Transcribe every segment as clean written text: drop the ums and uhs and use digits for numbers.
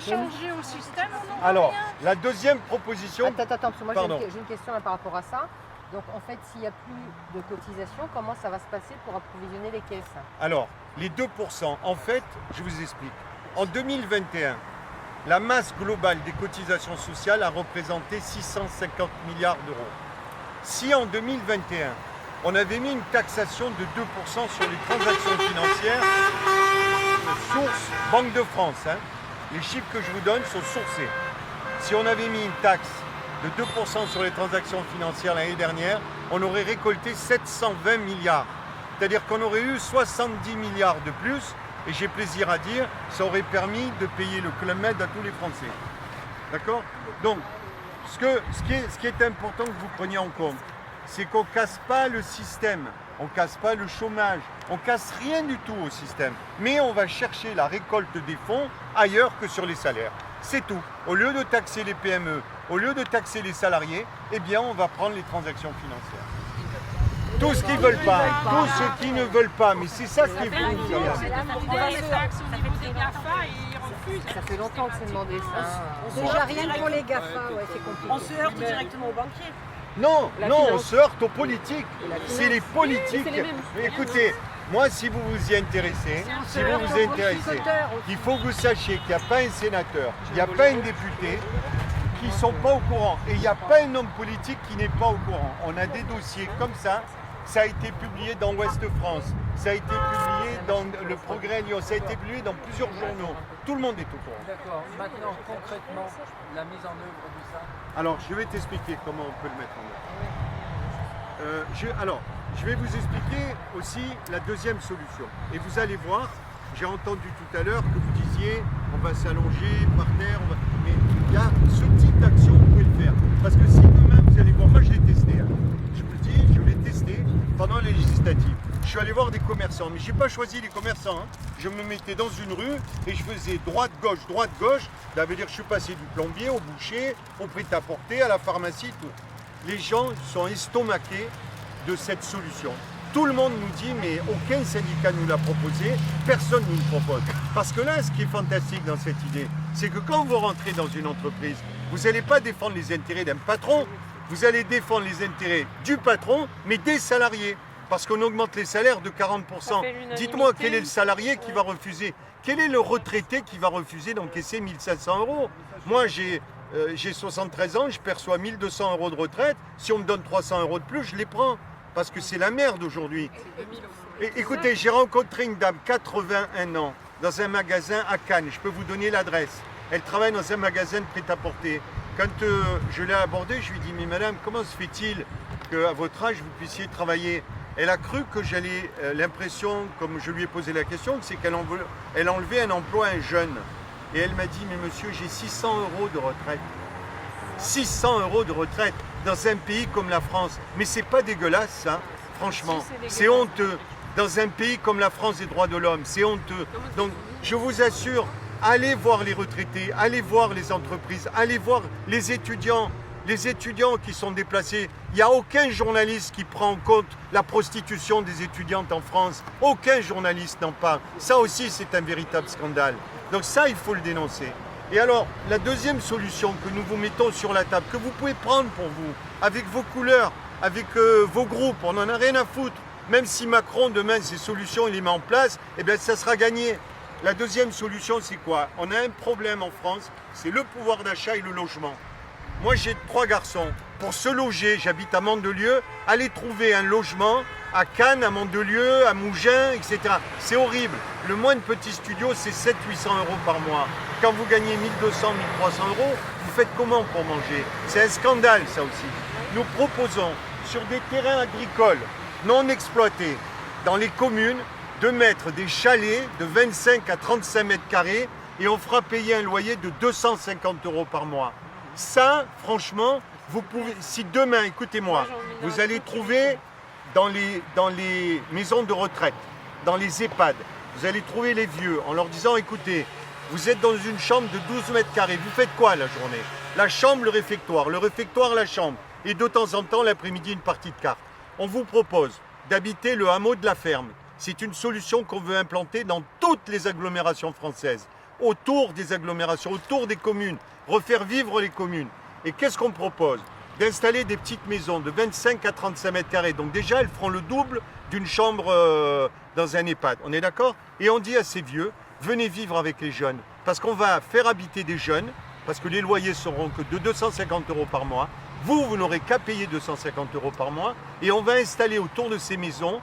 changer au système ou non? Alors, la deuxième proposition... Attends, parce que moi Pardon. j'ai une question là, par rapport à ça. Donc en fait, s'il n'y a plus de cotisation, comment ça va se passer pour approvisionner les caisses? Alors, les 2%, en fait, je vous explique. En 2021, la masse globale des cotisations sociales a représenté 650 milliards d'euros. Si en 2021, on avait mis une taxation de 2% sur les transactions financières, source Banque de France, les chiffres que je vous donne sont sourcés. Si on avait mis une taxe de 2% sur les transactions financières l'année dernière, on aurait récolté 720 milliards. C'est-à-dire qu'on aurait eu 70 milliards de plus, et j'ai plaisir à dire, ça aurait permis de payer le Club Med à tous les Français. D'accord? Donc, ce qui est important que vous preniez en compte, c'est qu'on ne casse pas le système, on ne casse pas le chômage, on ne casse rien du tout au système. Mais on va chercher la récolte des fonds ailleurs que sur les salaires. C'est tout. Au lieu de taxer les PME, au lieu de taxer les salariés, eh bien on va prendre les transactions financières. Tout ce qu'ils ne veulent pas, tous ceux qui ne veulent pas, mais c'est ça qui est fou. Les taxes au niveau des GAFA et ils refusent. Ça fait longtemps que c'est demandé ça. Déjà rien que pour les GAFA, ouais, c'est compliqué. On se heurte directement aux banquiers. Non, on se heurte aux politiques. C'est les politiques. Mais écoutez, moi, si vous vous y intéressez, il faut que vous sachiez qu'il n'y a pas un sénateur, il n'y a pas un député qui ne sont pas au courant. Et il n'y a pas un homme politique qui n'est pas au courant. On a des dossiers comme ça. Ça a été publié dans Ouest France, ça a été publié dans Le Progrès Lyon, ça a été publié dans plusieurs journaux. Tout le monde est au courant. D'accord. Maintenant, concrètement, la mise en œuvre de ça. Alors, je vais t'expliquer comment on peut le mettre en œuvre. Je vais vous expliquer aussi la deuxième solution. Et vous allez voir, j'ai entendu tout à l'heure que vous disiez on va s'allonger par terre, mais il y a ce type d'action, vous pouvez le faire. Parce que si demain, vous allez voir, moi je l'ai testé. Je vous le dis, je l'ai testé pendant les législatives. Je suis allé voir des commerçants, mais je n'ai pas choisi les commerçants. Je me mettais dans une rue et je faisais droite-gauche, droite-gauche. Ça veut dire que je suis passé du plombier au boucher, au prêt-à-porter, à la pharmacie, tout. Les gens sont estomaqués de cette solution. Tout le monde nous dit, mais aucun syndicat nous l'a proposé, personne ne nous le propose. Parce que là, ce qui est fantastique dans cette idée, c'est que quand vous rentrez dans une entreprise, vous n'allez pas défendre les intérêts d'un patron, vous allez défendre les intérêts du patron, mais des salariés. Parce qu'on augmente les salaires de 40%. Dites-moi, quel est le salarié qui va refuser? Quel est le retraité qui va refuser d'encaisser 1500 €? Moi, j'ai 73 ans, je perçois 1200 € de retraite. Si on me donne 300 € de plus, je les prends. Parce que c'est la merde aujourd'hui. Écoutez, j'ai rencontré une dame, 81 ans, dans un magasin à Cannes. Je peux vous donner l'adresse. Elle travaille dans un magasin de prêt-à-porter. Quand je l'ai abordée, je lui ai dit, mais madame, comment se fait-il qu'à votre âge, vous puissiez travailler? Elle a cru que j'allais, l'impression, comme je lui ai posé la question, c'est qu'elle enlevait un emploi à un jeune. Et elle m'a dit, mais monsieur, j'ai 600 € de retraite. 600 € de retraite dans un pays comme la France. Mais c'est pas dégueulasse, ça, franchement. C'est honteux. Dans un pays comme la France des droits de l'homme, c'est honteux. Donc, je vous assure, allez voir les retraités, allez voir les entreprises, allez voir les étudiants qui sont déplacés. Il n'y a aucun journaliste qui prend en compte la prostitution des étudiantes en France. Aucun journaliste n'en parle. Ça aussi, c'est un véritable scandale. Donc ça, il faut le dénoncer. Et alors, la deuxième solution que nous vous mettons sur la table, que vous pouvez prendre pour vous, avec vos couleurs, avec vos groupes, on n'en a rien à foutre. Même si Macron, demain, ces solutions, il les met en place, eh bien, ça sera gagné. La deuxième solution, c'est quoi? On a un problème en France, c'est le pouvoir d'achat et le logement. Moi, j'ai 3 garçons. Pour se loger, j'habite à Mandelieu, aller trouver un logement à Cannes, à Mandelieu, à Mougins, etc. C'est horrible. Le moindre petit studio, c'est 700-800 € par mois. Quand vous gagnez 1200, 1300 €, vous faites comment pour manger? C'est un scandale, ça aussi. Nous proposons, sur des terrains agricoles non exploités, dans les communes, de mettre des chalets de 25 à 35 mètres carrés et on fera payer un loyer de 250 € par mois. Ça, franchement, vous pouvez, si demain, écoutez-moi, vous allez trouver dans les maisons de retraite, dans les EHPAD, vous allez trouver les vieux en leur disant, écoutez, vous êtes dans une chambre de 12 mètres carrés, vous faites quoi la journée? La chambre, le réfectoire, la chambre, et de temps en temps, l'après-midi, une partie de cartes. On vous propose d'habiter le hameau de la ferme. C'est une solution qu'on veut implanter dans toutes les agglomérations françaises. autour des agglomérations, autour des communes, refaire vivre les communes. Et qu'est-ce qu'on propose? D'installer des petites maisons de 25 à 35 mètres carrés. Donc déjà, elles feront le double d'une chambre dans un EHPAD. On est d'accord? Et on dit à ces vieux, venez vivre avec les jeunes. Parce qu'on va faire habiter des jeunes, parce que les loyers seront que de 250 € par mois. Vous n'aurez qu'à payer 250 € par mois. Et on va installer autour de ces maisons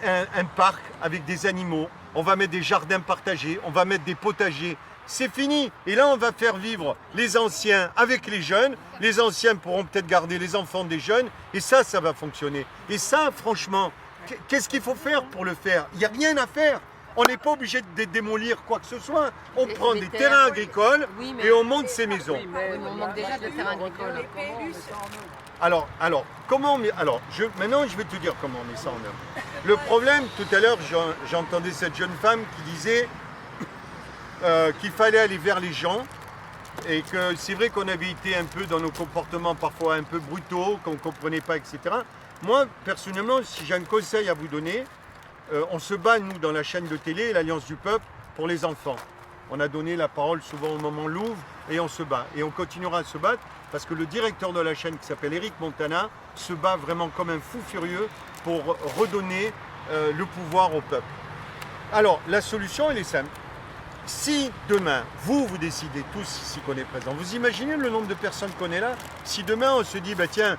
un parc avec des animaux. On va mettre des jardins partagés, on va mettre des potagers. C'est fini. Et là, on va faire vivre les anciens avec les jeunes. Les anciens pourront peut-être garder les enfants des jeunes. Et ça va fonctionner. Et ça, franchement, qu'est-ce qu'il faut faire pour le faire? Il n'y a rien à faire. On n'est pas obligé de démolir quoi que ce soit. On prend des terrains agricoles et on monte ces maisons. Oui, mais on manque déjà de terrain agricole. Alors, maintenant, je vais te dire comment on met ça en œuvre. Le problème, tout à l'heure, j'entendais cette jeune femme qui disait qu'il fallait aller vers les gens et que c'est vrai qu'on avait été un peu dans nos comportements parfois un peu brutaux, qu'on ne comprenait pas, etc. Moi, personnellement, si j'ai un conseil à vous donner, on se bat, nous, dans la chaîne de télé, l'Alliance du Peuple, pour les enfants. On a donné la parole souvent au moment Louvre et on se bat. Et on continuera à se battre parce que le directeur de la chaîne, qui s'appelle Eric Montana, se bat vraiment comme un fou furieux pour redonner le pouvoir au peuple. Alors, la solution, elle est simple. Si demain, vous décidez tous ici qu'on est présents, vous imaginez le nombre de personnes qu'on est là? Si demain, on se dit, bah, tiens,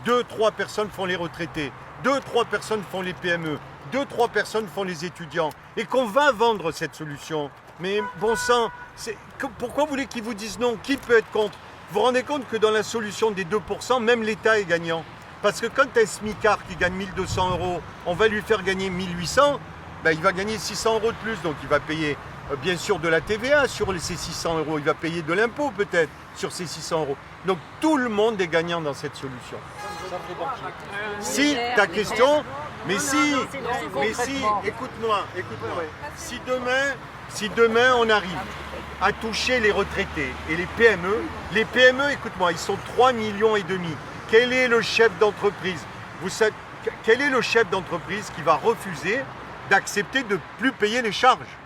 2-3 personnes font les retraités, 2-3 personnes font les PME, 2-3 personnes font les étudiants, et qu'on va vendre cette solution, mais bon sang, pourquoi vous voulez qu'ils vous disent non? Qui peut être contre? Vous vous rendez compte que dans la solution des 2%, même l'État est gagnant. Parce que quand tu as un smicard qui gagne 1 200 €, on va lui faire gagner 1 800, ben il va gagner 600 € de plus, donc il va payer bien sûr de la TVA sur ces 600 €, il va payer de l'impôt peut-être sur ces 600 €. Donc tout le monde est gagnant dans cette solution. Si ta question, mais si, écoute-moi, si demain on arrive à toucher les retraités et les PME, écoute-moi, ils sont 3,5 millions. Quel est le chef d'entreprise? Vous savez, quel est le chef d'entreprise qui va refuser d'accepter de ne plus payer les charges?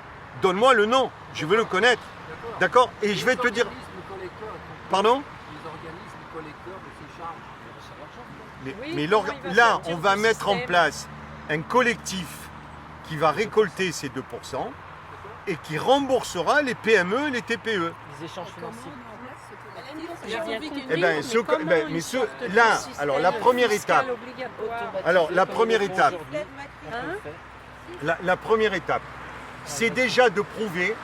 Donne-moi le nom, je veux le connaître. D'accord? Et je vais te dire... Pardon? Mais là, on va mettre en place un collectif qui va récolter ces 2% et qui remboursera les PME et les TPE. Les échanges financiers. Alors la première étape, c'est déjà de prouver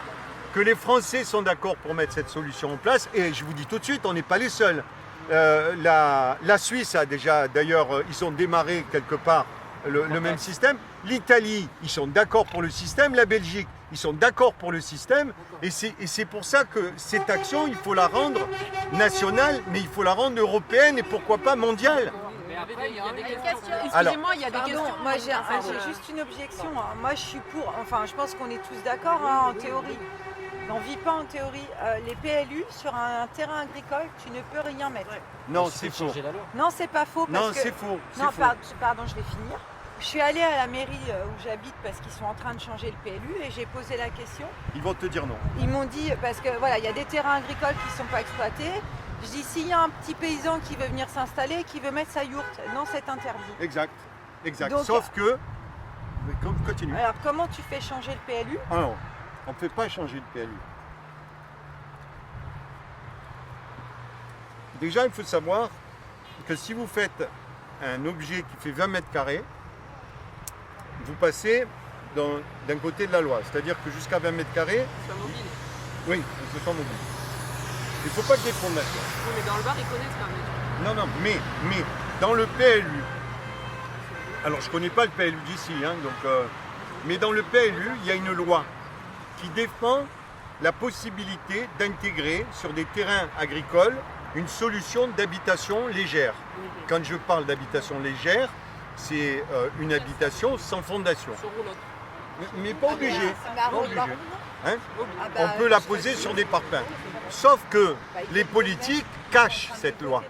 que les Français sont d'accord pour mettre cette solution en place. Et je vous dis tout de suite, on n'est pas les seuls. La Suisse a déjà, d'ailleurs, ils ont démarré quelque part le même système. L'Italie, ils sont d'accord pour le système. La Belgique, ils sont d'accord pour le système. Et c'est pour ça que cette action, il faut la rendre nationale, mais il faut la rendre européenne et pourquoi pas mondiale. Excusez-moi, il y a des questions. Moi, j'ai juste une objection. Moi, je suis pour. Enfin, je pense qu'on est tous d'accord en théorie. Mais on ne vit pas en théorie. Les PLU, sur un terrain agricole, tu ne peux rien mettre. Non, c'est faux. Non, c'est pas faux. Parce non, que... c'est faux. Non, pardon, je vais finir. Je suis allée à la mairie où j'habite parce qu'ils sont en train de changer le PLU et j'ai posé la question. Ils vont te dire non. Ils m'ont dit, parce que voilà, il y a des terrains agricoles qui ne sont pas exploités. Je dis, s'il y a un petit paysan qui veut venir s'installer, qui veut mettre sa yourte, non, c'est interdit. Exact. Donc, sauf que... Continue. Alors, comment tu fais changer le PLU? Ah non, on ne peut pas changer le PLU. Déjà, il faut savoir que si vous faites un objet qui fait 20 mètres carrés, vous passez d'un côté de la loi. C'est-à-dire que jusqu'à 20 mètres carrés... C'est mobile. Oui, c'est pas mobile. Il ne faut pas qu'il y ait de fondation. Oui, mais dans le bar, ils connaissent quand même. Non, mais dans le PLU, alors je ne connais pas le PLU d'ici, hein, mais dans le PLU, il y a une loi qui défend la possibilité d'intégrer sur des terrains agricoles une solution d'habitation légère. Quand je parle d'habitation légère, c'est une habitation sans fondation. Sur roulotte. Mais pas obligé. Pas obligé. Hein? Ah bah, On peut la poser sur des parpaings. Sauf que les politiques cachent cette loi.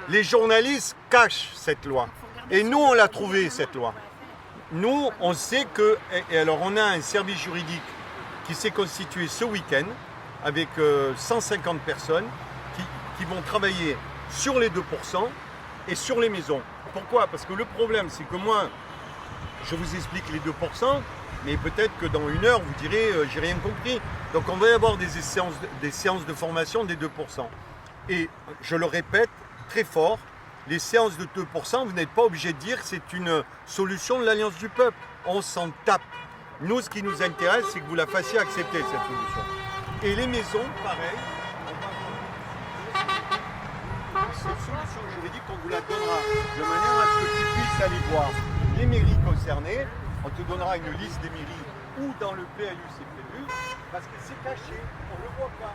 Les journalistes cachent cette loi. Et nous, on l'a trouvée, cette loi. Nous, on sait que... Et alors, on a un service juridique qui s'est constitué ce week-end avec 150 personnes qui vont travailler sur les 2% et sur les maisons. Pourquoi? Parce que le problème, c'est que moi, je vous explique les 2%, mais peut-être que dans une heure, vous direz j'ai rien compris. Donc on va y avoir des séances de formation des 2%. Et je le répète très fort, les séances de 2%, vous n'êtes pas obligé de dire que c'est une solution de l'Alliance du peuple. On s'en tape. Nous, ce qui nous intéresse, c'est que vous la fassiez accepter, cette solution. Et les maisons, pareil, cette solution juridique, on vous la donnera de manière à ce que tu puisses aller voir les mairies concernées. On te donnera une liste des mairies où dans le PLU c'est prévu, parce que c'est caché, on ne le voit pas.